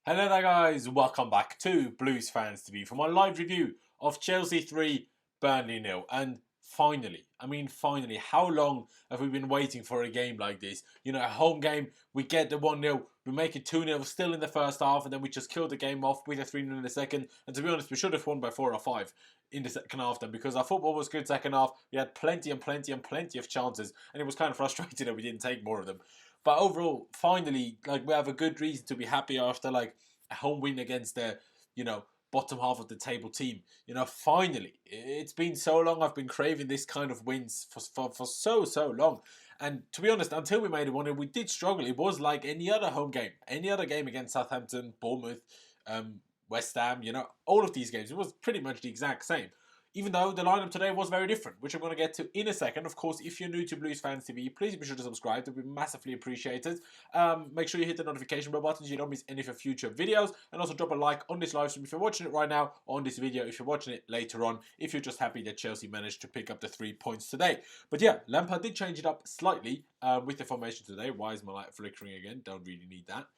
Hello there guys, welcome back to Blues Fans TV for my live review of Chelsea 3, Burnley 0. And finally, how long have we been waiting for a game like this? You know, a home game, we get the 1-0, we make it 2-0 still in the first half, and then we just kill the game off with a 3-0 in the second. And to be honest, we should have won by 4 or 5 in the second half then, because our football was good second half. We had plenty of chances, and it was kind of frustrating that we didn't take more of them. But overall, finally, we have a good reason to be happy after a home win against the, bottom half of the table team. Finally, it's been so long. I've been craving this kind of wins for so long. And to be honest, until we made it 1-0, we did struggle. It was like any other home game, any other game against Southampton, Bournemouth, West Ham. All of these games, it was pretty much the exact same. Even though the lineup today was very different, which I'm going to get to in a second. Of course, if you're new to Blues Fans TV, please be sure to subscribe. That would be massively appreciated. Make sure you hit the notification bell button so you don't miss any of our future videos. And also drop a like on this live stream if you're watching it right now, or on this video if you're watching it later on, if you're just happy that Chelsea managed to pick up the 3 points today. But yeah, Lampard did change it up slightly with the formation today. Why is my light flickering again? Don't really need that.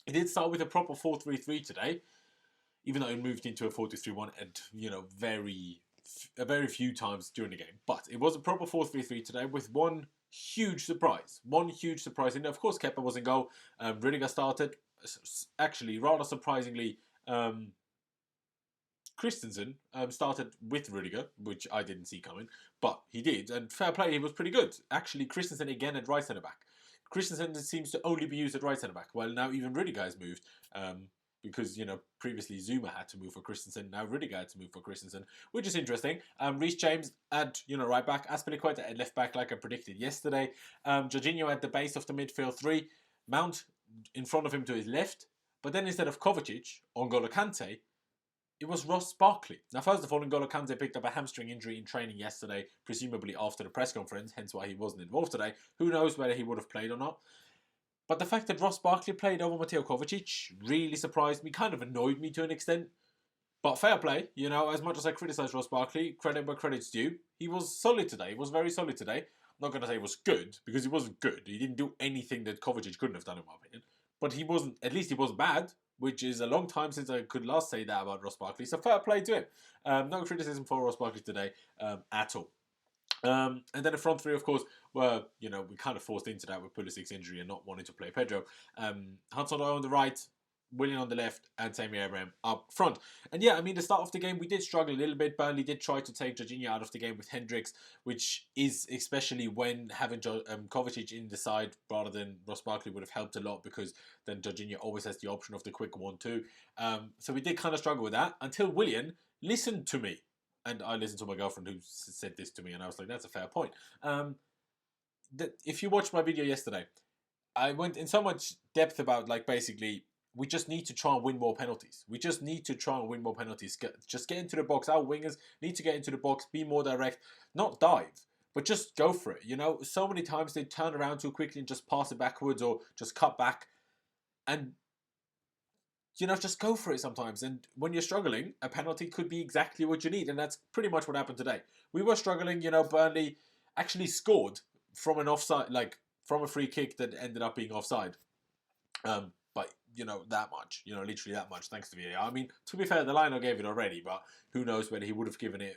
He did start with a proper 4-3-3 today, even though it moved into a 4-2-3-1 and, very few times during the game. But it was a proper 4-3-3 today with one huge surprise. And of course, Kepa was in goal. Rudiger started. Actually, rather surprisingly, Christensen started with Rudiger, which I didn't see coming. But he did, and fair play, he was pretty good. Actually, Christensen again at right centre-back. Christensen seems to only be used at right centre-back. Well, now even Rudiger has moved. Because, previously Zuma had to move for Christensen. Now Rudiger had to move for Christensen, which is interesting. Reece James at, right back. Azpilicueta at left back, like I predicted yesterday. Jorginho at the base of the midfield three. Mount in front of him to his left. But then instead of Kovacic, N'Golo Kante, it was Ross Barkley. Now, first of all, N'Golo Kante picked up a hamstring injury in training yesterday, presumably after the press conference, hence why he wasn't involved today. Who knows whether he would have played or not. But the fact that Ross Barkley played over Mateo Kovacic really surprised me, kind of annoyed me to an extent. But fair play, as much as I criticise Ross Barkley, credit where credit's due. He was solid today. He was very solid today. I'm not going to say he was good, because he wasn't good. He didn't do anything that Kovacic couldn't have done, in my opinion. But at least he wasn't bad, which is a long time since I could last say that about Ross Barkley. So fair play to him. No criticism for Ross Barkley today at all. And then the front three, of course, were, we kind of forced into that with Pulisic's injury and not wanting to play Pedro. Hudson-Odoi on the right, Willian on the left, and Tammy Abraham up front. And yeah, the start of the game, we did struggle a little bit. Burnley did try to take Jorginho out of the game with Hendricks, which is, especially when having Kovacic in the side rather than Ross Barkley, would have helped a lot, because then Jorginho always has the option of the quick 1-2. So we did kind of struggle with that until Willian listened to me. And I listened to my girlfriend who said this to me, and I was like, that's a fair point. If you watched my video yesterday, I went in so much depth about, basically, we just need to try and win more penalties. We just need to try and win more penalties. Just get into the box. Our wingers need to get into the box, be more direct, not dive, but just go for it. So many times they turn around too quickly and just pass it backwards or just cut back. And just go for it sometimes. And when you're struggling, a penalty could be exactly what you need. And that's pretty much what happened today. We were struggling. Burnley actually scored from an offside, from a free kick that ended up being offside. But, that much. Literally that much, thanks to VAR. To be fair, the liner gave it already. But who knows whether he would have given it,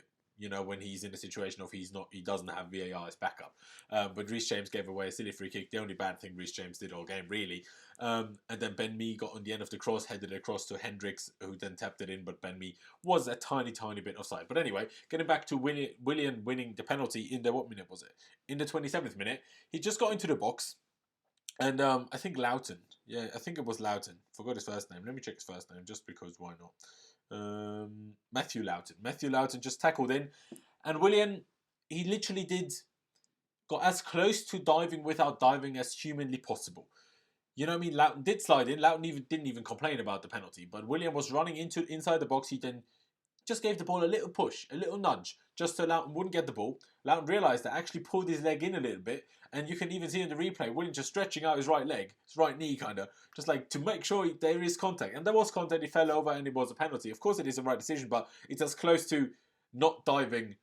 when he's in a situation of he doesn't have VAR as backup. But Reece James gave away a silly free kick. The only bad thing Reece James did all game, really. And then Ben Mee got on the end of the cross, headed it across to Hendricks, who then tapped it in, but Ben Mee was a tiny bit offside. But anyway, getting back to Willian winning the penalty in the, what minute was it? In the 27th minute, he just got into the box. And I think Loughton. Yeah, I think it was Loughton. Forgot his first name. Let me check his first name, just because why not? Matthew Loughton. Matthew Loughton just tackled in, and Willian, he literally got as close to diving without diving as humanly possible. Loughton did slide in. Loughton didn't even complain about the penalty, but Willian was running inside the box. He then just gave the ball a little push, a little nudge, just so Loughton wouldn't get the ball. Loughton realised that, actually pulled his leg in a little bit, and you can even see in the replay, Willian just stretching out his right leg, his right knee kind of, just to make sure there is contact. And there was contact, he fell over, and it was a penalty. Of course it is the right decision, but it's as close to not diving,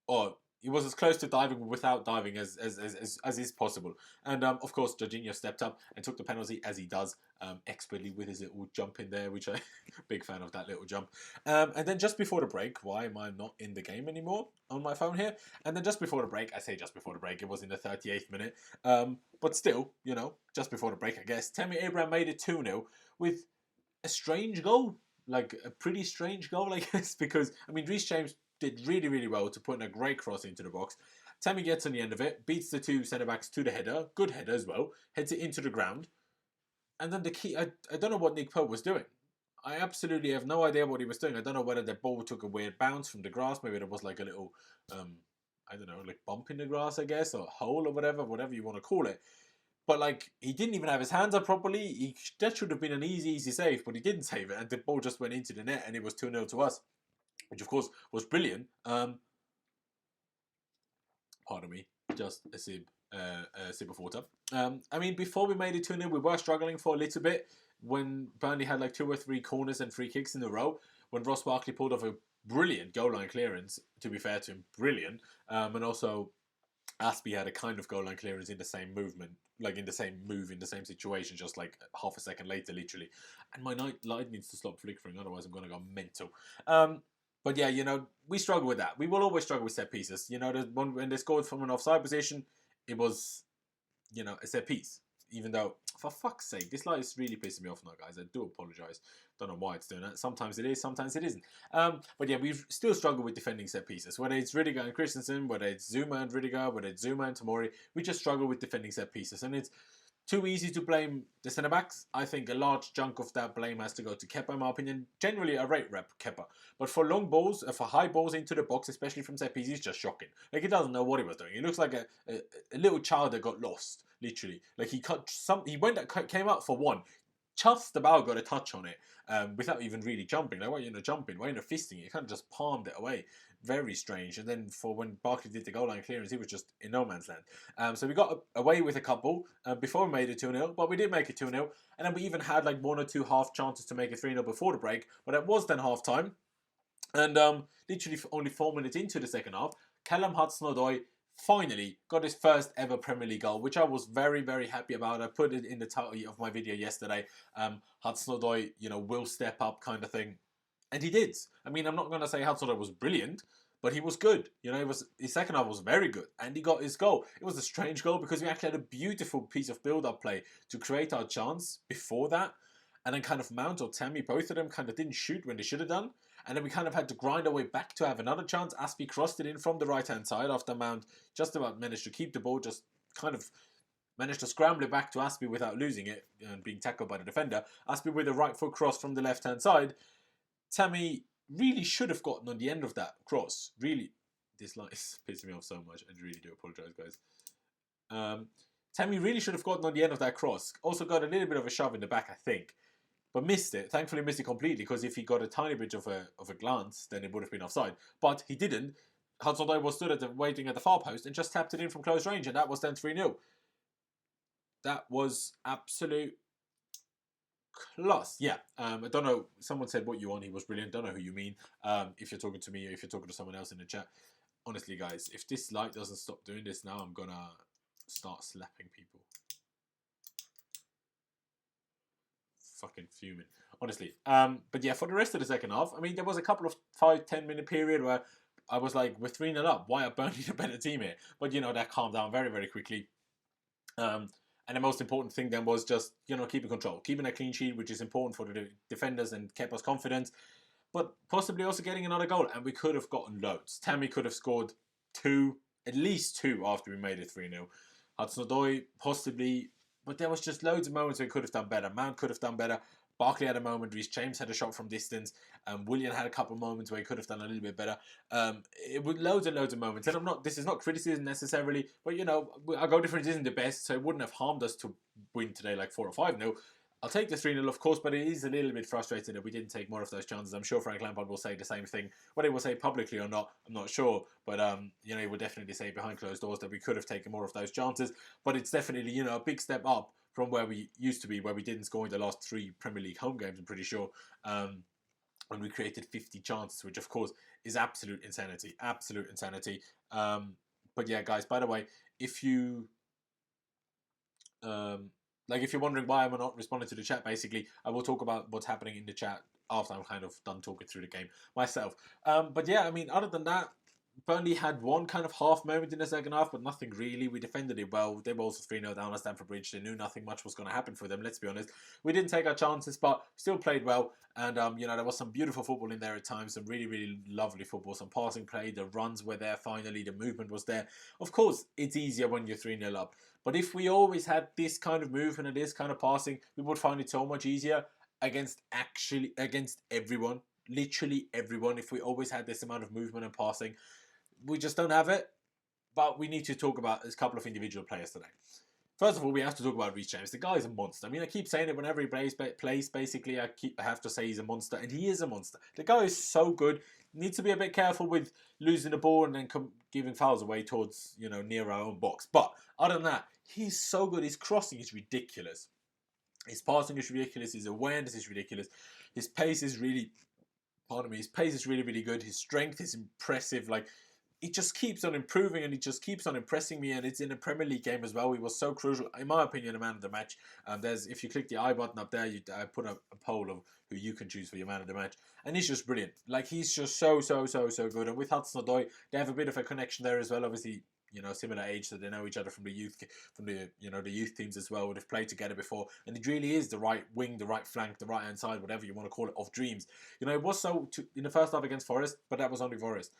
or he was as close to diving without diving as is possible. And of course, Jorginho stepped up and took the penalty, as he does expertly with his little jump in there, which I'm big fan of that little jump. And then just before the break, why am I not in the game anymore on my phone here? And then just before the break, I say just before the break, it was in the 38th minute. But still, you know, just before the break, I guess, Tammy Abraham made it 2-0 with a strange goal. Like, a pretty strange goal, I guess, because, I mean, Reece James did really, really well to put in a great cross into the box. Tammy gets on the end of it, beats the two centre-backs to the header, good header as well, heads it into the ground. And then the key, I don't know what Nick Pope was doing. I absolutely have no idea what he was doing. I don't know whether the ball took a weird bounce from the grass. Maybe there was like a little, I don't know, like bump in the grass, I guess, or hole or whatever you want to call it. But, like, he didn't even have his hands up properly. That should have been an easy save, but he didn't save it. And the ball just went into the net, and it was 2-0 to us, which, of course, was brilliant. Pardon me, just a sip of water. I mean, before we made it 2-0, we were struggling for a little bit when Burnley had, like, 2 or 3 corners and free kicks in a row. When Ross Barkley pulled off a brilliant goal line clearance, to be fair to him, brilliant. And also, Aspie had a kind of goal line clearance in the same movement, like in the same move, in the same situation, just like half a second later, literally. And my light needs to stop flickering, otherwise I'm going to go mental. But yeah, you know, we struggle with that. We will always struggle with set pieces. You know, when they scored from an offside position, it was, you know, a set piece. Even though, for fuck's sake, this light is really pissing me off now, guys. I do apologise. Don't know why it's doing that. Sometimes it is, sometimes it isn't. But yeah, we've still struggled with defending set pieces. Whether it's Rudiger and Christensen, whether it's Zuma and Rudiger, whether it's Zuma and Tomori, we just struggle with defending set pieces. And it's too easy to blame the centre-backs. I think a large chunk of that blame has to go to Kepa, in my opinion. Generally, I rate rep Kepa. But for long balls, for high balls into the box, especially from set pieces, he's just shocking. Like, he doesn't know what he was doing. He looks like a little child that got lost, literally. Like, he came out for one, just about got a touch on it without even really jumping. Like, why are you not jumping? Why are you not fisting it? He kind of just palmed it away. Very strange. And then for when Barkley did the goal line clearance, he was just in no man's land. So we got away with a couple before we made it 2-0, but we did make it 2-0. And then we even had like 1 or 2 half chances to make it 3-0 before the break, but it was then half time. And literally only 4 minutes into the second half, Callum Hudson-Odoi finally got his first ever Premier League goal, which I was very, very happy about. I put it in the title of my video yesterday. Hudson-Odoi, you know, will step up kind of thing. And he did. I mean, I'm not going to say Hudson-Odoi was brilliant, but he was good. You know, his second half was very good. And he got his goal. It was a strange goal because we actually had a beautiful piece of build-up play to create our chance before that. And then kind of Mount or Tammy, both of them kind of didn't shoot when they should have done. And then we kind of had to grind our way back to have another chance. Aspie crossed it in from the right-hand side after Mount just about managed to keep the ball, just kind of managed to scramble it back to Aspie without losing it and being tackled by the defender. Aspie with a right foot cross from the left-hand side. Tammy really should have gotten on the end of that cross. Really, this line is pissing me off so much. I really do apologise, guys. Tammy really should have gotten on the end of that cross. Also got a little bit of a shove in the back, I think. But missed it. Thankfully missed it completely, because if he got a tiny bit of a glance, then it would have been offside. But he didn't. Hudson-Odoi was stood waiting at the far post and just tapped it in from close range, and that was then 3-0. That was absolute class. Yeah. I don't know. Someone said what you want. He was brilliant. Don't know who you mean. If you're talking to me or if you're talking to someone else in the chat. Honestly, guys, if this light doesn't stop doing this now, I'm gonna start slapping people. Fucking fuming, honestly. But yeah, for the rest of the second half, I mean, there was a couple of 5-10 minute period where I was like, we're 3-0 up. Why are Burnley a better team here? But you know, that calmed down very, very quickly. And the most important thing then was just, you know, keeping control, keeping a clean sheet, which is important for the defenders and kept us confident. But possibly also getting another goal, and we could have gotten loads. Tammy could have scored at least two after we made it 3-0. Hudson-Odoi possibly. But there was just loads of moments where he could have done better. Mount could have done better. Barkley had a moment. Reece James had a shot from distance. Willian had a couple of moments where he could have done a little bit better. It was loads and loads of moments. And this is not criticism necessarily, but you know, our goal difference isn't the best, so it wouldn't have harmed us to win today like 4 or 5-0. I'll take the 3-0, of course, but it is a little bit frustrating that we didn't take more of those chances. I'm sure Frank Lampard will say the same thing. Whether he will say publicly or not, I'm not sure. But, you know, he will definitely say behind closed doors that we could have taken more of those chances. But it's definitely, you know, a big step up from where we used to be, where we didn't score in the last 3 Premier League home games, I'm pretty sure. When we created 50 chances, which, of course, is absolute insanity. Absolute insanity. But yeah, guys, by the way, if you if you're wondering why I'm not responding to the chat, basically, I will talk about what's happening in the chat after I'm kind of done talking through the game myself. But yeah, I mean, other than that, Burnley had one kind of half moment in the second half, but nothing really. We defended it well. They were also 3-0 down at Stamford Bridge. They knew nothing much was going to happen for them, let's be honest. We didn't take our chances, but still played well. And, there was some beautiful football in there at times, some really, really lovely football, some passing play. The runs were there finally. The movement was there. Of course, it's easier when you're 3-0 up. But if we always had this kind of movement and this kind of passing, we would find it so much easier against everyone. Literally everyone. If we always had this amount of movement and passing, we just don't have it. But we need to talk about a couple of individual players today. First of all, we have to talk about Reece James. The guy is a monster. I mean, I keep saying it whenever he plays. Basically, I have to say he's a monster, and he is a monster. The guy is so good. Needs to be a bit careful with losing the ball and then giving fouls away towards near our own box. But other than that, he's so good. His crossing is ridiculous. His passing is ridiculous. His awareness is ridiculous. His pace is really, his pace is really, really good. His strength is impressive. Like, it just keeps on improving and it just keeps on impressing me, and it's in a Premier League game as well. He was so crucial, in my opinion, a man of the match. If you click the I button up there, I put a poll of who you can choose for your man of the match, and he's just brilliant. Like, he's just so good. And with Hudson-Odoi, they have a bit of a connection there as well. Obviously, similar age, so they know each other from the youth, the youth teams as well. They've played together before, and it really is the right wing, the right flank, the right hand side, whatever you want to call it, of dreams. It was in the first half against Forest, but that was only Forest.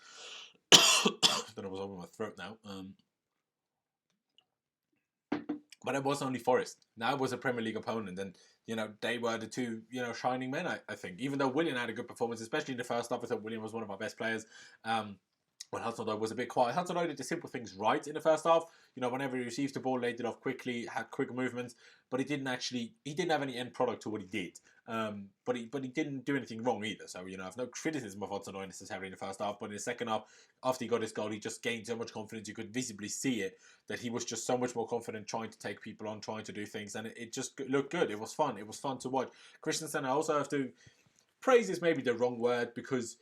Don't know what's over my throat now. But it was only Forest. Now it was a Premier League opponent, and they were the two shining men. I think, even though Willian had a good performance, especially in the first half, I thought Willian was one of our best players. When Hudson-Odoi was a bit quiet. Hudson-Odoi did the simple things right in the first half. Whenever he received the ball, laid it off quickly, had quick movements, but he didn't have any end product to what he did. But he didn't do anything wrong either. So, I have no criticism of Hudson-Odoi necessarily in the first half, but in the second half, after he got his goal, he just gained so much confidence. You could visibly see it, that he was just so much more confident trying to take people on, trying to do things, and it just looked good. It was fun. It was fun to watch. Christensen, I also have to praise is maybe the wrong word, because,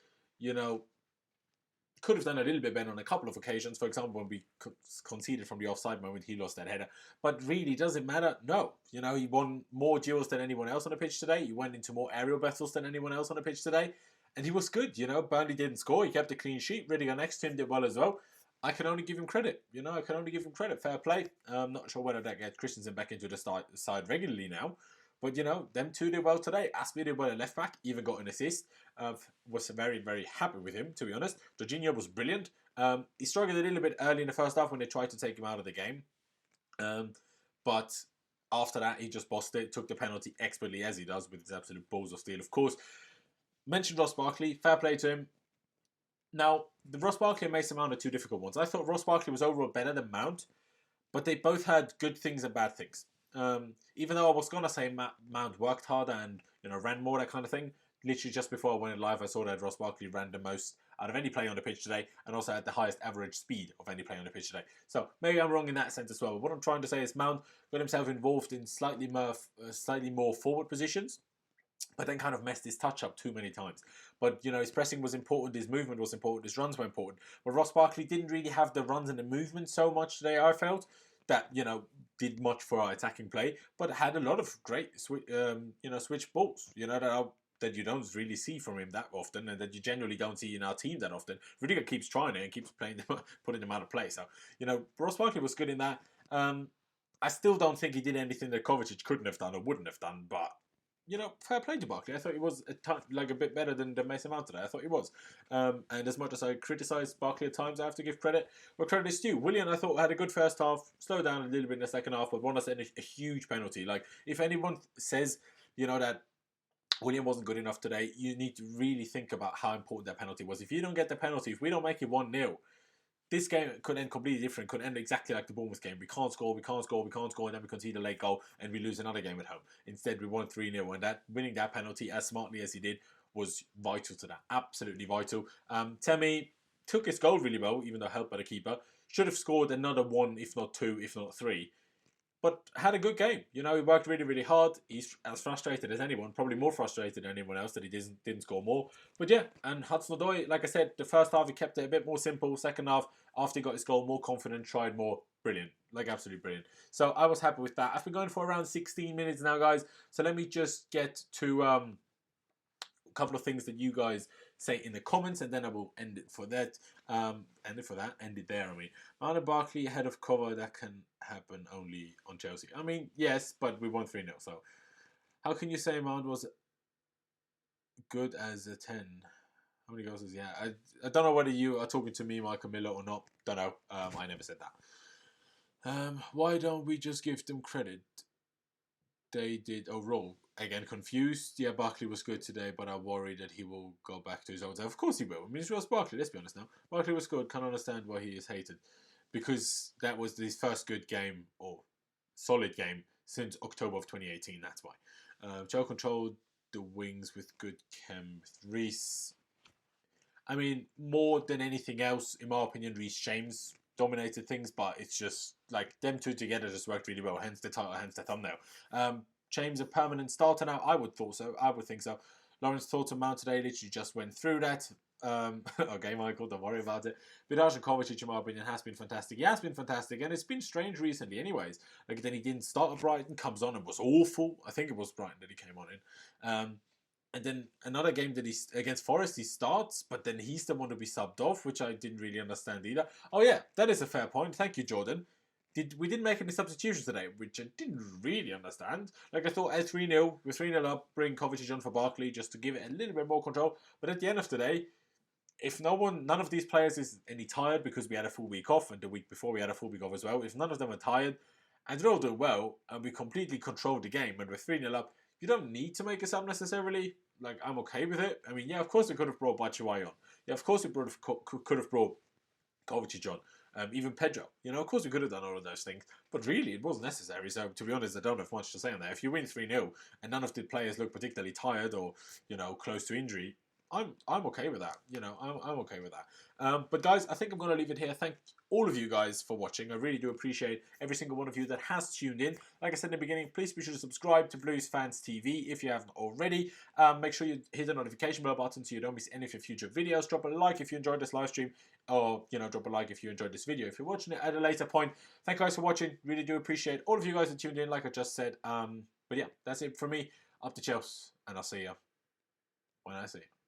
could have done a little bit better on a couple of occasions. For example, when we conceded from the offside moment, he lost that header. But really, does it matter? No. He won more duels than anyone else on the pitch today. He went into more aerial battles than anyone else on the pitch today. And he was good. Burnley didn't score. He kept a clean sheet. Rudiger next to him did well as well. I can only give him credit. I can only give him credit. Fair play. I'm not sure whether that gets Christensen back into the side regularly now. But, them two did well today. Aspie did well at left back, even got an assist. Was very, very happy with him, to be honest. Jorginho was brilliant. He struggled a little bit early in the first half when they tried to take him out of the game. But after that, he just bossed it, took the penalty expertly, as he does, with his absolute balls of steel, of course. Mentioned Ross Barkley. Fair play to him. Now, the Ross Barkley and Mason Mount are two difficult ones. I thought Ross Barkley was overall better than Mount, but they both had good things and bad things. Even though I was going to say Mount worked harder and ran more, that kind of thing, literally just before I went live, I saw that Ross Barkley ran the most out of any player on the pitch today, and also had the highest average speed of any player on the pitch today. So maybe I'm wrong in that sense as well. But what I'm trying to say is Mount got himself involved in slightly more forward positions, but then kind of messed his touch up too many times. But, his pressing was important, his movement was important, his runs were important. But Ross Barkley didn't really have the runs and the movement so much today, I felt, that, did much for our attacking play, but had a lot of great switch balls, that you don't really see from him that often, and that you generally don't see in our team that often. Rudiger keeps trying it and keeps playing them, putting them out of play. So, Ross Barkley was good in that. I still don't think he did anything that Kovacic couldn't have done or wouldn't have done, but fair play to Barkley. I thought he was a bit better than Mason Mount today. I thought he was. And as much as I criticise Barkley at times, I have to give credit where credit is due. Willian, I thought, had a good first half, slowed down a little bit in the second half, but won us a huge penalty. Like, if anyone says, that Willian wasn't good enough today, you need to really think about how important that penalty was. If you don't get the penalty, if we don't make it 1-0, this game could end completely different, could end exactly like the Bournemouth game. We can't score, and then we concede a late goal, and we lose another game at home. Instead, we won 3-0, and winning that penalty as smartly as he did was vital to that. Absolutely vital. Temi took his goal really well, even though helped by the keeper. Should have scored another one, if not two, if not three. but had a good game. You know, he worked really, really hard. He's as frustrated as anyone, probably more frustrated than anyone else that he didn't score more. But yeah, and Hudson-Odoi, like I said, the first half he kept it a bit more simple. Second half, after he got his goal, more confident, tried more. Brilliant. Like, absolutely brilliant. So I was happy with that. I've been going for around 16 minutes now, guys. So let me just get to a couple of things that you guys say in the comments, and then I will end it for that. End it there. I mean, Mount and Barkley ahead of cover, that can happen only on Chelsea. I mean, yes, but we won 3-0. So how can you say Mount was good as a 10? How many goals is he? Yeah, I don't know whether you are talking to me, Michael Miller, or not. Don't know. I never said that. Why don't we just give them credit? They did overall. Again, confused. Yeah, Barkley was good today, but I worry that he will go back to his old self. Of course he will. I mean, it's Ross Barkley, let's be honest now. Barkley was good. Can't understand why he is hated. Because that was his first good game, or solid game, since October of 2018. That's why. Joe controlled the wings with good chem with Reece. I mean, more than anything else, in my opinion, Reece James dominated things, but it's just like them two together just worked really well. Hence the title, hence the thumbnail. James a permanent starter now. I would thought so. I would think so. Laurenz thought of Mount today. Literally just went through that. Okay, Michael, don't worry about it. Vidal and Kovacic, in my opinion, has been fantastic. He has been fantastic, and it's been strange recently. Anyways, like then he didn't start at Brighton, comes on and was awful. I think it was Brighton that he came on in. And then another game that he's against Forest, he starts, but then he's the one to be subbed off, which I didn't really understand either. Oh yeah, that is a fair point. Thank you, Jordan. We didn't make any substitutions today, which I didn't really understand. Like I thought, at 3-0, we're 3-0 up, bring Kovacic on for Barkley just to give it a little bit more control. But at the end of the day, if none of these players is any tired because we had a full week off, and the week before we had a full week off as well, if none of them are tired and they're all doing well, and we completely controlled the game, and we're 3-0 up, you don't need to make a sub necessarily. Like, I'm okay with it. I mean, yeah, of course we could have brought Batshuayi on. Yeah, of course we could have brought Kovacic on. Even Pedro. You know, of course we could have done all of those things. But really, it wasn't necessary. So, to be honest, I don't have much to say on that. If you win 3-0 and none of the players look particularly tired or, you know, close to injury, I'm okay with that. You know, I'm okay with that. But guys, I think I'm going to leave it here. Thank all of you guys for watching. I really do appreciate every single one of you that has tuned in. Like I said in the beginning, please be sure to subscribe to Blues Fans TV if you haven't already. Make sure you hit the notification bell button so you don't miss any of your future videos. Drop a like if you enjoyed this live stream, or, you know, drop a like if you enjoyed this video. If you're watching it at a later point, thank you guys for watching. Really do appreciate all of you guys that tuned in, like I just said. But yeah, that's it from me. Up to Chelsea, and I'll see you when I see you.